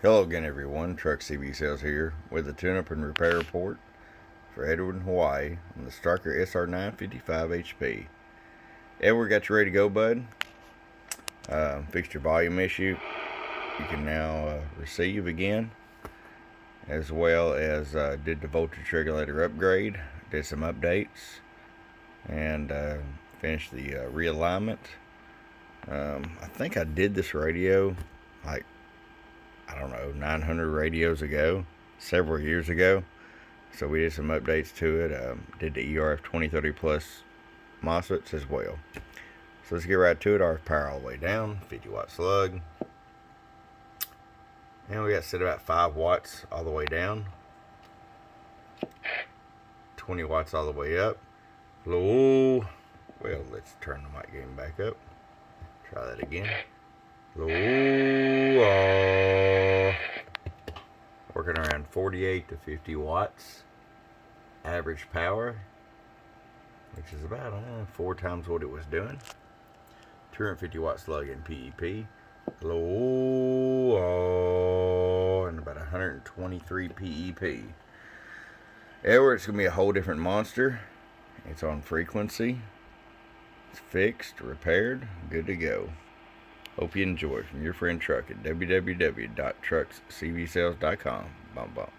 Hello again everyone, Truck CV Sales here with a tune-up and repair report for Edward, Hawaii on the Stryker SR-955HP. Edward, got you ready to go, bud? Fixed your volume issue. You can now receive again, as well as did the voltage regulator upgrade, did some updates, and finished the realignment. I think I did this radio like, I don't know, 900 radios ago, several years ago. So we did some updates to it. Did the ERF 2030 plus MOSFETs as well. So let's get right to it. RF power all the way down, 50 watt slug. And we got set about 5 watts all the way down, 20 watts all the way up. Low. Well, let's turn the mic gain back up. Try that again. Low. Working around 48 to 50 watts average power, which is about 4 times what it was doing. 250 watt slug in PEP, low, and about 123 PEP. Edward, it's gonna be a whole different monster. It's on frequency, it's fixed, repaired, good to go. Hope you enjoy. From your friend Truck at www.truckscvsales.com. Bump bump.